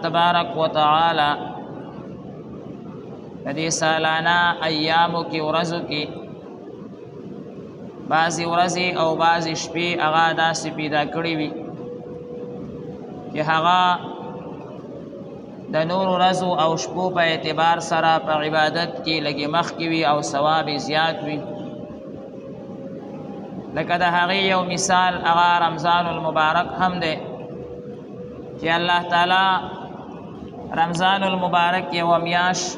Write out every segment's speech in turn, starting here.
تبارک و تعالی دې سالانه ایامو کې ورځو کې بعضی ورځې او بعضی شپې هغه داسې پیدا کړې وي چې هغه د نور ورځو او شپو په اعتبار سره په عبادت کې لږ مخکې وي او ثواب زیات وي. لکه د هغې یو مثال هغه رمضان المبارک هم دی چې الله تعالی رمضان المبارک یو میاشت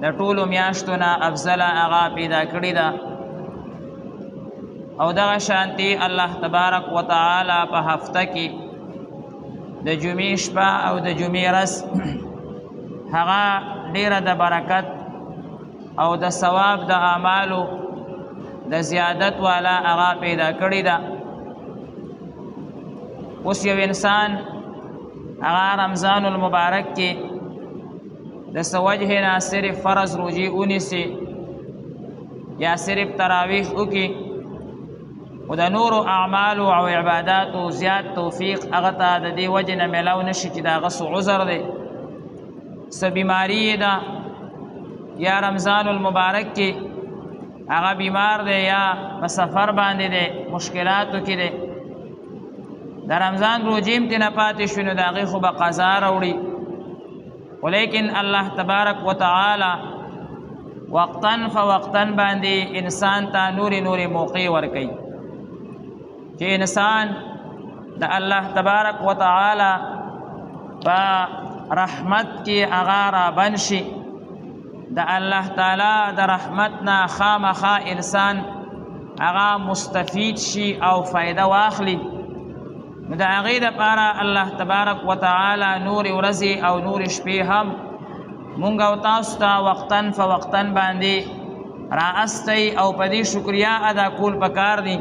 د ټولو میاشتو نه افضله هغه پیدا کړې ده او دغه شانتي الله تبارک و تعالی په هفته کې د جمعې شپه او د جمعې ورځ هغه ډیره د برکت او د ثواب د اعمالو د زیادت والا هغه پیدا کړې ده. اوس یو انسان هغه رمضان المبارک کې د څه وجهې نه صرف فرض روژې ونیسي یا صرف تراویح وکړي او د نورو اعمالو او عباداتو زیات توفیق هغه ته د دې وجې نه میلاو نشي چې د هغه څه عذر دی، څه بیماري یې ده، یا رمضان المبارک کې هغه بیمار دی یا په سفر باندې دی، مشکلاتو کې دی، د رمضان روژې هم ترې نه پاتې شوي نو د هغې خو به قضا راوړي. ولیکن الله تبارک و تعالی وقتاً فوقتاً باندې انسان ته نورې موقع ورکوي چې انسان د الله تبارک و تعالی په رحمت کې هغه رابند شي. د الله تعالی د رحمت نه خامخا انسان هغه مستفید شي او فایده واخلي. نو د هغې دپاره الله تبارک و تعالی نورې ورځې او نورې شپې هم مونږ او تاسو ته وقتاً فوقتاً باندې رااستی او په دې شکریا ادا کول پکار دي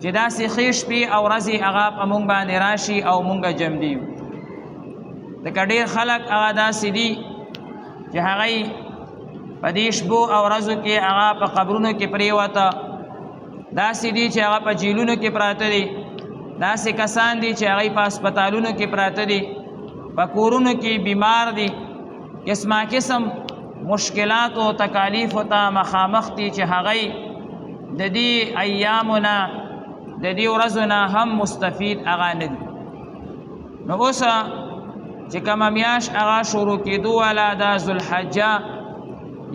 چې داسې ښې شپې او ورځې هغه په مونږ باندې راشي او مونږ جمدي. ځکه ډېر خلک هغه داسې دي چې هغوی په دې شپو او ورځو کې هغه په قبرونو کې پرېوته، داسې دي چې هغه په جیلونو کې پراته دي، داسې کسان دي چې هغوی په هسپتالونو کې پراته دي، په کورونو کې بیمار دي، قسمه قسم مشکلات او تکالیفو ته مخامخ دي چې هغوی د دې ایامو نه د دې ورځو نه هم مستفید هغه نه دي. نو اوس چې کومه میاشت هغه شروع کېدو والا د ذوالحجه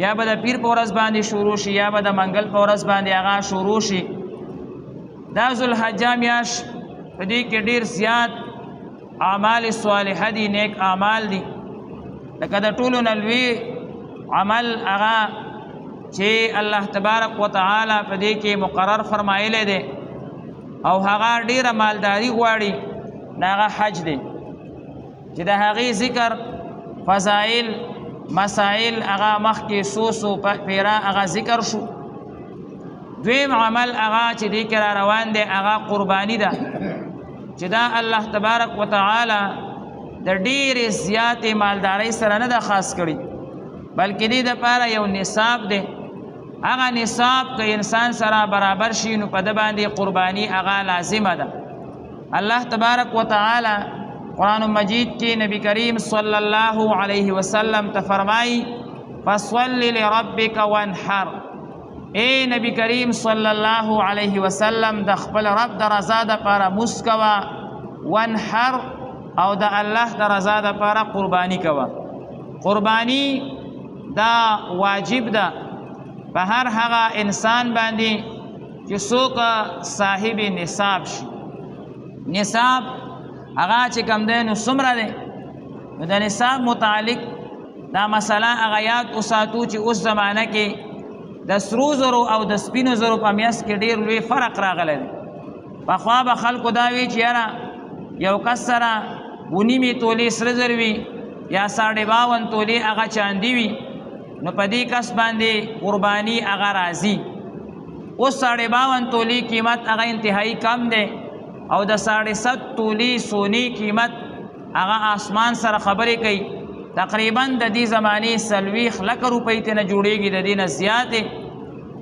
یا به د پیر په ورځ باندې شروع شي یا به د منګل په ورځ باندې هغه شروع شي. دا ذوالحجه میاشت په دې کې ډېر زیات اعمال صالحه دي، نیک اعمال دي. لکه د ټولو نه لوی عمل هغه چې الله تبارک و تعالی په دې کې مقرر فرمایلی دی او هغه ډیره مالداري غواړي، نو هغه حج دی چې د هغې ذکر فضایل مسائل هغه مخکې څو پیره هغه ذکر شو. دویم عمل هغه چې دې کې را روان دی هغه قرباني ده چې دا الله تبارک و تعالی د ډېرې زیاتې مالدارۍ سره نه ده خاص کړي، بلکې دې دپاره یو نصاب دی. هغه نصاب که انسان سره برابر شي نو په ده باندې قرباني هغه لازمه ده. الله تبارک و تعالی قرآن مجید کې نبی کریم صلی الله علیه وسلم ته فرمایي فصل لربک وانحر. اے نبی کریم صلی الله علیه وسلم د خپل رب د رضا دپاره مونځ کوه، وانحر او د الله د رضا دپاره قرباني کوه. قرباني دا واجب ده په هر هغه انسان باندې چې څوک صاحب نصاب شي. نصاب هغه چې کوم دی نو څومره دی، نو د نصاب متعلق دا مسله هغه یاد وساتو چې اوس زمانه کې د سرو زرو او د سپینو زرو په میاس کې ډېر لوی فرق راغلی دی. پخوا به خلکو دا وی چې یاره یو کس سره 9.5 تولې سره زر وي یا 52 تولې هغه چاندي وي نو په دې کس باندې قرباني هغه راځي. اوس 52 تولې قیمت هغه انتهایی کم دی او د 7.5 تولې سونی قیمت هغه آسمان سره خبرې کوي. تقریبا د دې زمانې 40 لک روپۍ ته نه جوړېږي، د دې نه زیاتې.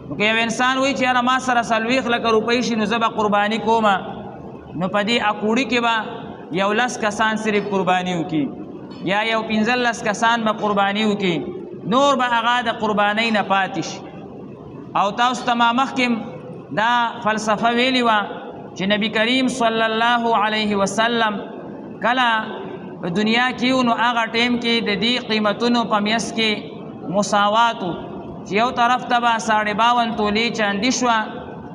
نو که یو انسان وایي چې یاره ما سره 40 لک روپۍ شي نو زه به قرباني کومه، نو په دې اکوړي کې به یو 10 کسان صرف قرباني وکي یا یو 15 کسان به قرباني وکي، نور به هغه د قربانۍ نه پاتې شي. او تاسو ته ما مخکې دا فلسفه ویلې وه چې نبی کریم صلی الله علیه وسلم کله په دنیا کې و نو هغه ټیم کې د دې قیمتونو په میس کې مساوات و چې یو طرف ته به 52 تولې چاندي شوه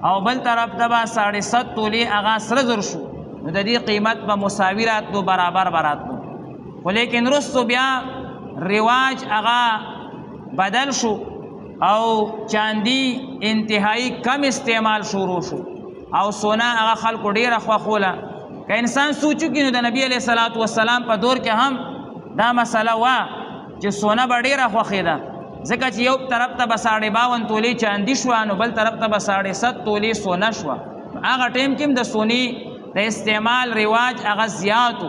او بل طرف ته به 7.5 تولې هغه سره زر شو، نو د دې قیمت به مساوي راتلو، برابر به راتلو. خو لیکن رستو بیا رواج هغه بدل شو او چاندي انتهایی کم استعمال شروع شو او سونا هغه خلکو ډیره خوښوله. که انسان سوچو کې نو د نبی علیه صلات وسلام په دور کې هم دا مسله وه چې سونا به ډیره خوښېده، ځکه چې یو طرف ته به 52 تولې چاندي شوه نو بل طرف ته به 7.5 تولې سونا شوه. هغه ټیم کې هم د سونی د استعمال رواج هغه زیات و.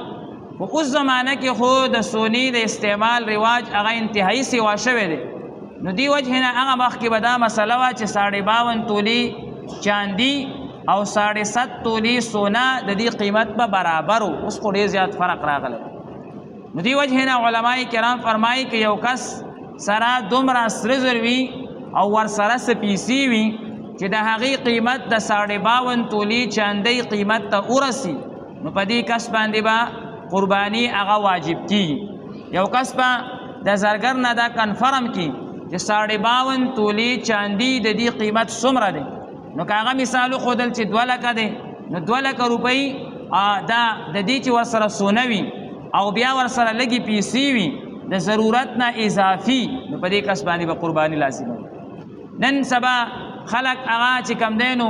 خو اوس زمانه کې خو د سونی د استعمال رواج هغه انتهایی سیوا شوی دی، نو دی وجه نه هغه وخت کې به دا مسله وه چې 52 تولې چاندي او 7.5 تولې سونا د دې قیمت به برابر و. اوس خو ډېر زیات فرق راغلی. نو دی وجه نه علماء کرام فرمایي که یو کس سره دومره سره زر وي او ورسره څه پیسې وي چې د هغې قیمت د 52 تولې چاندۍ قیمت ته ورسي، نو په دې کس باندې به قرباني هغه واجب کیږي. یو کس به د زرګر نه دا کنفرم کی چې 52 تولې چاندي د دې قیمت څومره دی، نو که هغه مثال وښودل چې 2 لکه دی، نو 2 لکه روپۍ دا د دې چې ورسره سونه وي او بیا ورسره لږې پیسې وي د ضرورت نه اضافي، نو په دې کس باندې به قرباني لازمه وي. نن سبا خلک هغه چې کم دی نو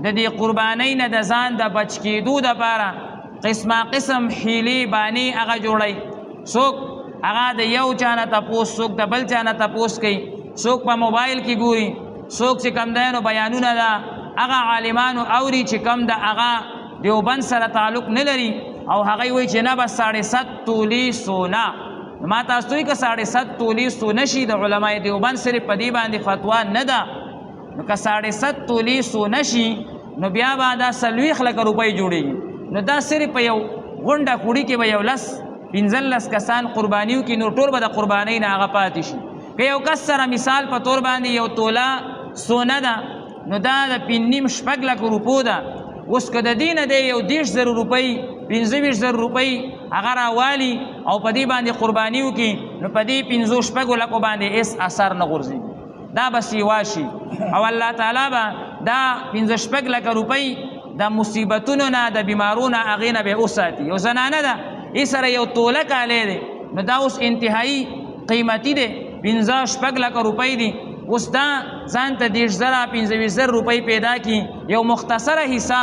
د دې قربانۍ نه د ځان د بچ کېدو دپاره قسمه قسم حیلې بانې هغه جوړوي. څوک هغه د یو چا نه تپوس، څوک د بل چا نه تپوس کوي، څوک په موبایل کې ګوري، څوک چې کم دی نو بیانونه ده هغه عالمانو اوري چې کم د هغه دیوبند سره تعلق نه لري او هغه وایي چې نه بس 7.5 تولې سونا. ما تاسو ته که 7.5 تولې سونه شي د علماء دیوبند صرف په دې باندې فتوا نه ده، نو که 7.5 تولې سونه شي نو بیا به دا 40 لکه روپۍ جوړېږي. نو دا صرف په یو غونډه کوړي کې به یو 15 کسان قرباني وکړي، نو ټول به د قربانۍ نه هغه پاتې شي. که یو کس سره مثال په طور باندې یو توله سونه ده نو دا د 5.5 لکه روپو ده. اوس که د دې نه دی یو 10,000 روپۍ 15,000 روپۍ هغه راوالي او په دې باندې قرباني وکړي، نو په دې 5-6 لکو باندې هېڅ اثر نه غورځي، دا به سیوا شي. او الله تعالی به دا 5-6 لکه روپۍ د مصیبتونو نه د بیمارو نه هغې نه به وساتي. یو زنانه ده ای سره یو توله کالی دی، نو دا اوس انتهایی قیمتي دی، 5-6 لکه روپۍ دي. اوس دا ځان ته 10,000-15,000 روپۍ پیدا کړي، یو مختصره حصه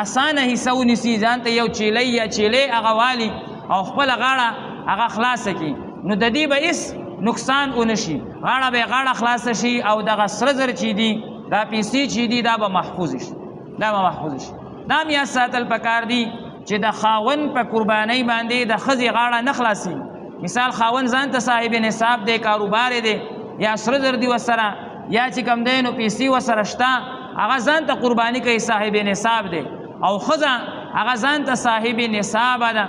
اسانه حصه ونیسي، ځان ته یو چیلۍ یا چیلۍ هغه والي او خپله غاړه هغه خلاصه کړي، نو د دې به هېڅ نقصان ونه شي، غاړه به یې غاړه خلاصه شي او دغه سره زر چې دي دا پیسې چې دي دا به محفوظ شي، دا به محفوظ شي. دا هم یاد ساتل پکار دي چې د خاوند په قربانۍ باندې د ښځې غاړه نه خلاصېږي. مثال خاوند ځان ته صاحب نصاب دی، کاروبار دی، یا سره زر دي ورسره، یا چې کوم دی نو پیسې ورسره شته، هغه ځان ته قرباني کوي، صاحب نصاب دی. او ښځه هغه ځان ته صاحب نصابه ده،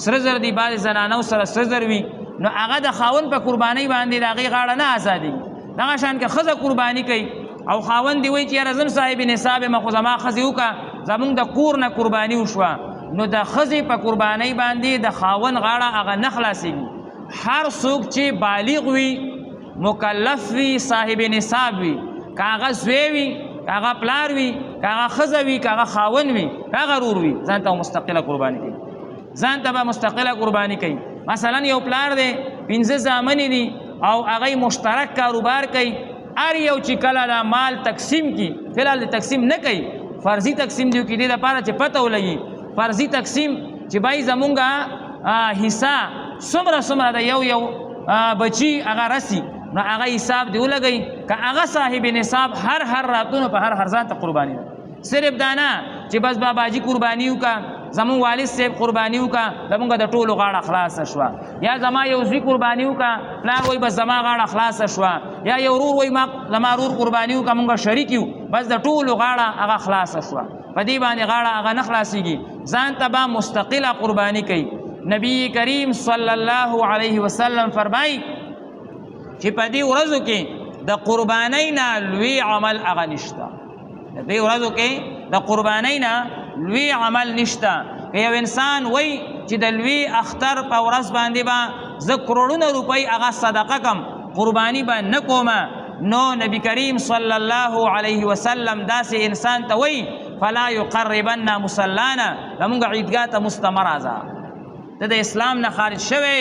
سره زر دي، بعضې زنانو سره سره زر وي، نو هغه د خاوند په قربانۍ باندې د هغې غاړه نه ازادېږي. دغه شان که ښځه قرباني کوي او خاوند دې وایي چې یاره زم صاحب نصاب یم، خو زما ښځې وکړه، زمونږ د کور نه قرباني وشوه، نو د ښځې په قربانۍ باندې د خاوند غاړه هغه نه خلاصېږي. هر څوک چې بالغ وي، مکلف وي، صاحب نصاب وي، که هغه زوی وي، که هغه پلار وي، که هغه ښځه وي، که هغه خاوند وي، که هغه ورور وي، ځان ته مستقله قرباني کوي، ځان ته به مستقله قرباني کوي. مثلا یو پلار دی 15 زامنې دي او هغه مشترک کاروبار کوي، هر یو چې کله دا مال تقسیم کی، فلحال تقسیم نه کوي، فرضي تقسیم دی کې دې دپاره چې پته ولګي، فرضي تقسیم چې بای زمونږه حصہ څومره د یو بچي هغه رسی، نو هغه حساب دی ولګئ. که هغه صاحب نصاب هر راتونو په هر ځان ته قرباني ده، صرف دا نه چې بس باباجي قرباني وکړه، زمون والد صاحب قرباني وکړه، زمونږ د ټولو غاړه خلاصه شوه، یا زما یو زوی قرباني وکړه، پلار وایي بس زما غاړه خلاصه شوه، یا یو ورور وایي زما ورور قرباني وکړه، مونږ شریک یو، بس د ټولو غاړه هغه خلاصه شوه. په دې باندې غاړه هغه نه خلاصېږي ځان ته به مستقله قرباني کوي نبی کریم صلی الله علیه وسلم فرمایي چې په دې ورځو کې د قربانۍ نه لوی عمل هغه نشته د دې ورځو کې د قربانۍ نه لوی عمل نشته که یو انسان وای چې د لوی اختر په ورځ باندې به زه کروڑونه روپۍ هغه صدقه کم قرباني به نه کومه نو نبی کریم صلی الله علیه وسلم داسې انسان ته وای فلا یقربن مصلانا زمونږ عیدګاه ته مستمر راځه ته د اسلام نه خارج شوی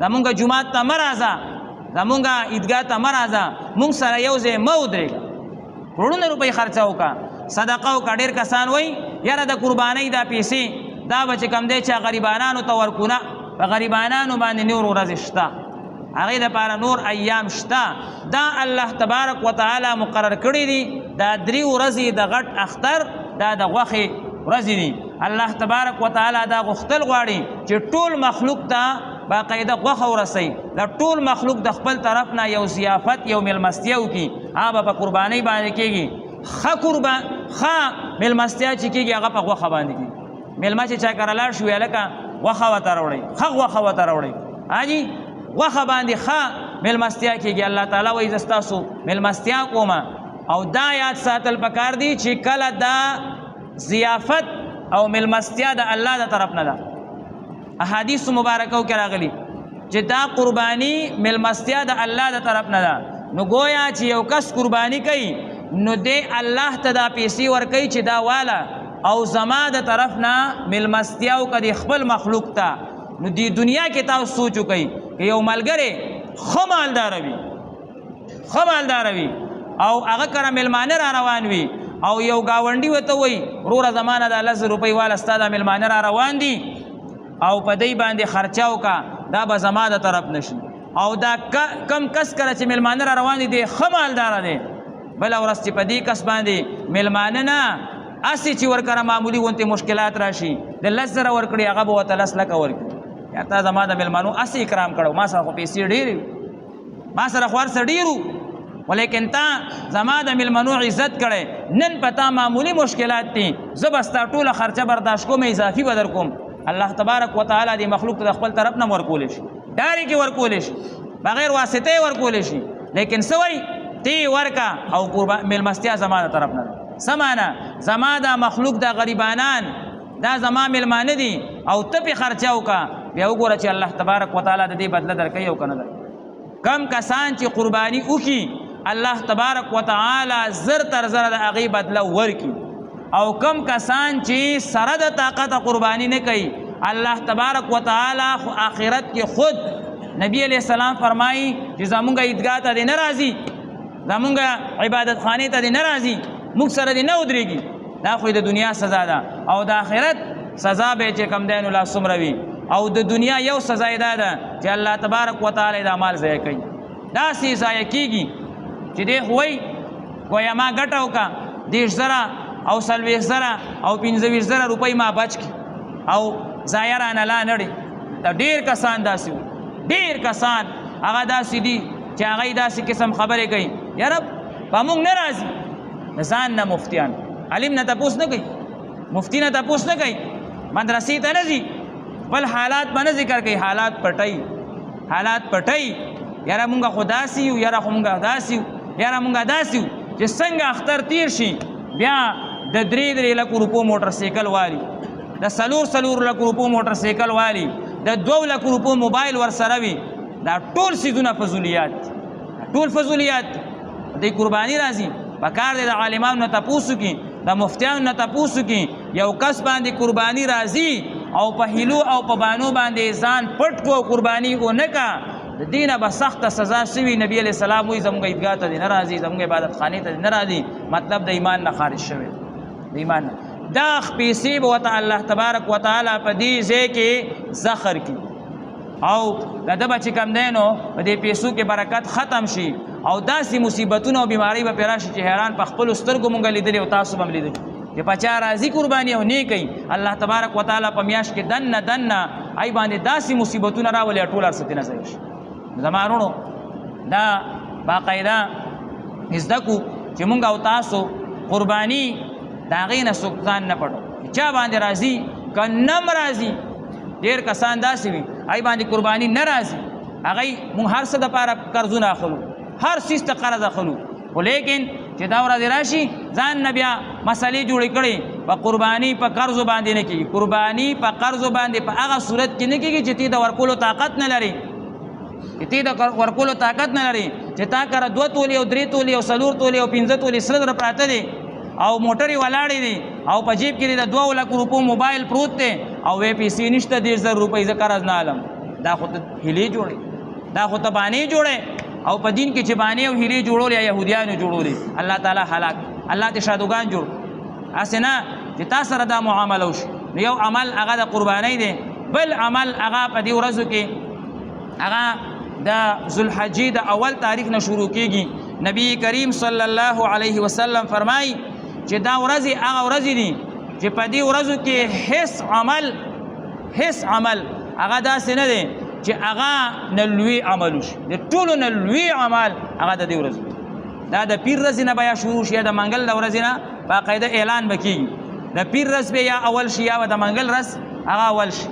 زمونږ جومات ته مه راځه زمونږ عیدګاه ته مه راځه مونږ سره یو ځای مه ودرېږه کروڑونه روپۍ خرچه وکړه صدقه وکړه ډېر کسان وایي یاره د قربانۍ دا پیسې دا به چې کم دی چې غریبانانو ته ورکونه په غریبانانو باندې نور ورځې شته هغې دپاره نور ایام شته دا الله تبارک وتعالی مقرر کړي دي دا 3 ورځې د غټ اختر دا د غوښې ورځې دي الله تبارک وتعالی دا غوښتل غواړي چې ټول مخلوق ته باقاعده غوښه ورسوي د ټول مخلوق د خپل طرف نه یو ضیافت یو میلمستیا وکړي هغه به په قربانۍ باندې کېږي ښه میلمستیا چې کېږي هغه په غوښه باندې کېږي میلمه چې چا کره لاړ شي ویې لکه غوښه ورته راوړئ ښه غوښه ورته راوړئ حاجي غوښه باندې ښه میلمستیا کېږي الله تعالی وایي زه ستاسو میلمستیا کومه او دا یاد ساتل پکار دي چې کله دا ضیافت او میلمستیا د الله د طرف نه ده احادیث مبارکو کې راغلي چې دا قربانی میلمستیا د الله د طرف نه ده نو گویا چې یو کس قربانی کوي نو دې الله ته دا پیسې ورکوي چې دا والا او زما د طرف نه میلمستیا وکړي خپل مخلوق ته نو دی دنیا کې تاسو سوچ وکئ که یو ملګری ښه مالدار وي او هغه کره میلمانه را روان وي او یو گاونډي ورته وایي وروره زمانه د 10 روپۍ والا ستا دا میلمانه را روان دي او په دی باندې خرچه وکړه دا به زما د طرف نشي او دا کم کس کره چې میلمانه را روان دي دی ښه مالداره دی بله ورځ چې په دې کس باندې میلمانه نه اسی چې ورکره معمولی غونتې مشکلات راشي د 10 زره ورکړي هغه به ورته 10 لکه ورکړي یا تا زما د میلمانو اسی اکرام کړو ما سره خو پیسې ډېرې ما سره خو هر څه ډېرو ولیکن تا زما د میلمنو عزت کړی نن پتا معمولی مشکلات دي زه به ستا ټوله خرچه برداشت کوم اضافي به در کوم الله تبارک وتعالی دې مخلوق ته د خپل طرف نه ورکولی شي ډایرکټ یې ورکولی شي بغیر واسطې یې ورکولی شي لیکن څه وایي تی ورکه او میلمستیا زما د طرف نه ده څه معنی زما دا مخلوق دا غریبانان دا زما میلمانه دي او ته پې خرچه وکړه بیا وګوره چې الله تبارک وتعالی د دې بدله درکوي او که نه درکوي کم کسان چې قرباني وکړي الله تبارک وتعالی زر تر زره د هغې بدله ورکي او کم کسان چې سره د طاقت قرباني نه کوي الله تبارک وتعالی خو آخرت کې خود نبی علیہ السلام فرمایي چې زمونږ عیدګاه ته دې نه راځي زمونږ عبادت خانې ته دې نه راځي موږ سره دې نه ودرېږي دا خو د دنیا سزا ده او د آخرت سزا به چې کم دی نو لا څومره وي او د دنیا یو سزا یې دا ده چې الله تبارک وتعالی دا مال ضایع کوي داسې ضایع کېږي چې دی خو وایي گویا ما ګټه وکړه 30 زره او 40 زره او 25 زره روپۍ ما بچ کړي او ضایع رانه لا نړې دا ډېر کسان داسې وو ډېر کسان هغه داسې دي چې هغه داسې قسم خبرې کوي یاره په موږ نه راځي د ځان نه مفتیان علم نه تپوس نه کوي مفتی نه تپوس نه کوي مدرسې ته نه ځي بل حالات به نه ذکر کوي حالات پټوي یاره مونږ خو داسې یو یاره خو مونږ داسې یو یاره مونږ داسې یو چې څنګه اختر تیر شي بیا د 3 لکو روپو موټر سایکل والی د 4 لکو روپو موټر سایکل والی د 2 لکو روپو موبایل ورسره وي دا ټول څیزونه فضولیات د قرباني راځي پکار دی د عالمانو نه تپوس وکړي د مفتیانو نه تپوس وکړي یو کس باندې قرباني راځي او په هیلو او په بانو باندې ځان پټ کو قرباني ونه کا د دینه به سخته سزا شوي نبی علیہ السلام وایي زموږ عیدګاه ته دې نه راځي زموږ عبادت خانې ته دې نه راځي مطلب د ایمان نه خارج شوی د ایمان نه دا پیسې به ورته الله تبارک وتعالی په دې ځای کې زخر کړي او د ده به چې کم دی نو په دې پیسو کې برکت ختم شي او داسې مصیبتونه او بیماری به پرې راشي چې حیران په خپلو سترګو مونږ لیدلي او تاسو به هم لیدلي چې په چا راځي قرباني او نه کوي الله تبارک وتعالی په میاشت کې دنه ای باندې داسې مصیبتونه راولي ټول هر څه ترې نه ځای شي زما وروڼو دا باقاعده زده کړو چې مونږ او تاسو قرباني د هغې نه څوک ځان نه پټو چا باندې راځي که نم راځي ډېر کسان داسې وي هغې باندې قرباني نه راځي هغې مونږ هر څه دپاره قرضونه اخلو هر څیز ته قرض اخلو خو لیکن چې دا ورځې راشي ځان نه بیا مسلې جوړې کړې په قرباني په قرضو باندې نه کېږي قرباني په قرضو باندې په هغه صورت کې نه کېږي چې تی د ورکولو طاقت نه لري تی د ورکولو طاقت نه لري چې تا کره 2 تولې او 3 تولې او 4 تولې او 15 تولې سره در پراته دي او موټرې ولاړې دي او په جیب کې د 2 لک روپو موبایل پروت دی او وې پیسې نشته 10,000 روپۍ زه قرض نه علم دا خو ته هیلې جوړې دا خو ته بانې جوړې او په دین کې چې بانې او هیلې جوړولې یا یهودیانو جوړولې الله تعالی هلاک الله دې شادوګان جوړ هسې نه چې تا سره دا معامله وشي یو عمل هغه د قربانۍ دی بل عمل هغه په دې ورځو کې هغه د ذوالحجې د اول تاریخ نه شروع کېږي نبی کریم صلی الله علیه وسلم فرمایي چې دا ورځې هغه ورځې دي چې په دې ورځو کې هیڅ عمل هغه داسې نه دی چې هغه نه لوی عمل وشي د ټولو نه لوی عمل هغه د دې ورځې دا د پیر ورځې نه به یا شروع شي یا د منګل د ورځې نه باقاعده اعلان به کېږي د پیر ورځ به یا اول شي یا د منګل ورځ هغه اول شي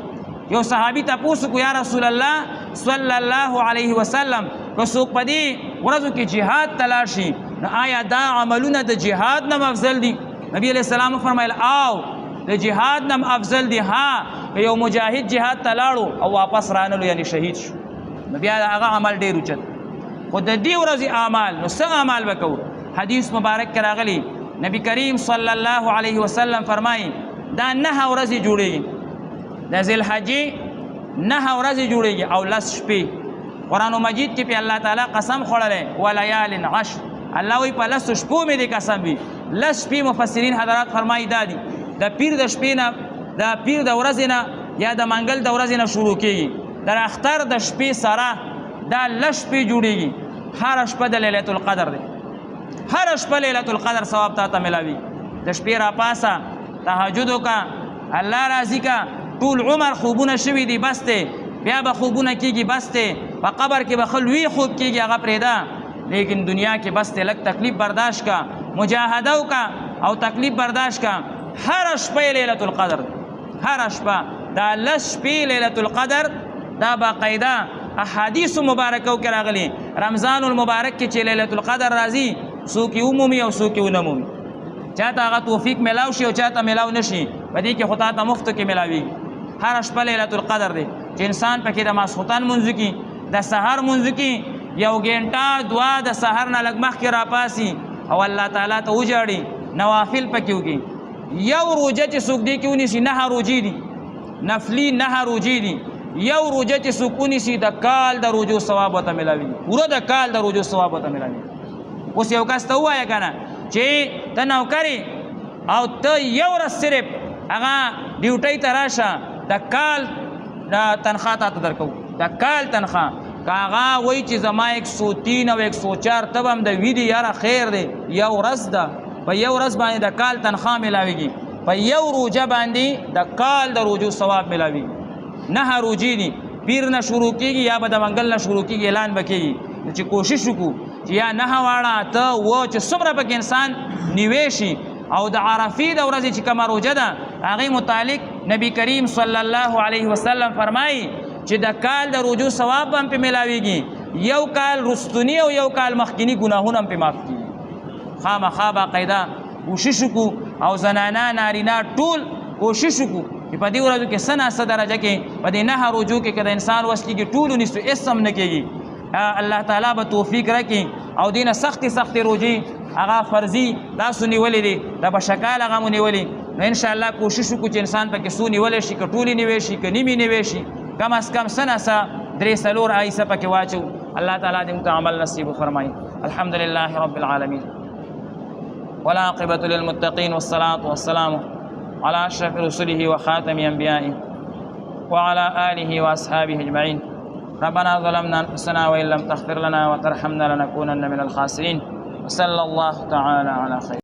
یو صحابي تپوس کو یا رسول الله صلی الله علیه وسلم که څوک په دې ورځو کې جهاد ته لاړ شي نو آیا دا عملونه د جهاد نه افضل دي نبی علیه السلام وفرمایل او د جهاد نه افضل دي ها که یو مجاهد جهاد ته لاړو او واپس رانلو یعنی شهید شو نو بیا هغه عمل ډېر اوچت خو د دې ورځې اعمال نو څه اعمال به کوو حدیث مبارک کې راغلی نبی کریم صلی الله علیه وسلم فرمایي دا 9 ورځې جوړېږي د ذوالحجې 9 ورځې جوړېږي او 10 شپې قرآن مجید کې په الله تعالی قسم خوړلی ولیال عشر الله وی په 10 شپو مې دې قسم وي 10 شپې مفسرین حضرات فرمایي دا دي د پیر د شپې نه د پیر د ورځې نه یا د منګل د ورځې نه شروع کېږي در اختر د شپې سره دا 10 شپې جوړېږي هر شپه د لیلة القدر دی هر شپه لیلة القدر ثواب تا ته ملاوي د شپې را پاسه تهجد وکړه الله راضي کا ټول عمر خوبونه شوي دي بس دی بیا به خوبونه کېږي بس دی په قبر کې به ښه لوی خوب کېږي هغه پرېږده لیکن دنیا کې بس دی لږ تکلیف برداشت کا مجاهده وکړه او تکلیف برداشت کا هر شپه لیلة القدر هر شپه دا 10 شپې لیلة القدر دا باقاعده احادیث مبارکو کې راغلي رمضان المبارک کې چې لیلة القدر راځي څوک یې ومومي او څوک یې ونه مومي چاته هغه توفیق میلاو شي او چاته میلاو نشي په دې کې خو تا ته مفتو کې میلاویږي هر شپه لیلة القدر دی چې انسان پکې د ماسخوتن منځ کې د سحر منځ کې 1 غنټه 2 د سحر نه لږ مخکې راپاسي او الله تعالی ته وجاړي نوافل پکې وکړي یو روزه چې څوک دې کې ونیسي 9 روزې دي نفلي 9 روزې دي یو روزه چې څوک ونیسي د کال د روزو ثواب ورته ملاوي پوره د کال د روزو ثواب ورته ملاوي اوس یو کس ته ووایه که نه چې ته نوکرې او ته یو ورځ صرف هغه ډیوټۍ ته راشه د کال د تنخواه تا ته درکوو د کال تنخواه که هغه وایي چې زما 103 او 104 ته به هم د وي دي یاره خیر دی یو ورځ ده په یو ورځ باندې د کال تنخواه میلاویږي په یو روزه باندې د کال د روزو ثواب میلاویږي 9 روزې دي پیر نه شروع کېږي یا به د منګل نه شروع کېږي اعلان به کېږي چې کوشش وکړو چې یا 9 واړه ته و چې څومره پکې انسان نیوی شي او د عرفې د ورځې چې کومه روژه ده هغې متعلق نبی کریم صلی الله علیه وسلم فرمایي چې د کال د روزو ثواب هم پې میلاویږي یو کال رستنی او یو کال مخکینی ګناهونه هم پې معاف کېږي خامخا باقاعده کوشش وکړو او زنانه نارینه ټول کوشش وکړو چې په دې ورځو کې څه نه څه درجه کې په دې 9 روزو کې که د انسان وس کېږي ټول ونیسو هېڅ هم نه کېږي الله تعالی به توفیق راکړي او دې نه سختې روزې هغه فرضي تاسو نیولې دي د بشکال هغه مو نیولې نو انشاءالله کوشش وکړو چې انسان پکې څو نیولی شي که ټولې نیوی شي که نیمې نیوی شي کم از کم څه نه څه 3-4 آیسه پکې واچو الله تعالی دې موږ ته عمل نصیب وفرمایي الحمد لله رب العالمین والعاقبة للمتقين والصلاة والسلام على أشرف رسله وخاتم أنبيائه وعلى آله وأصحابه أجمعين ربنا ظلمنا أنفسنا وإن لم تغفر لنا وترحمنا لنكونن من الخاسرين وصلى الله تعالى على خير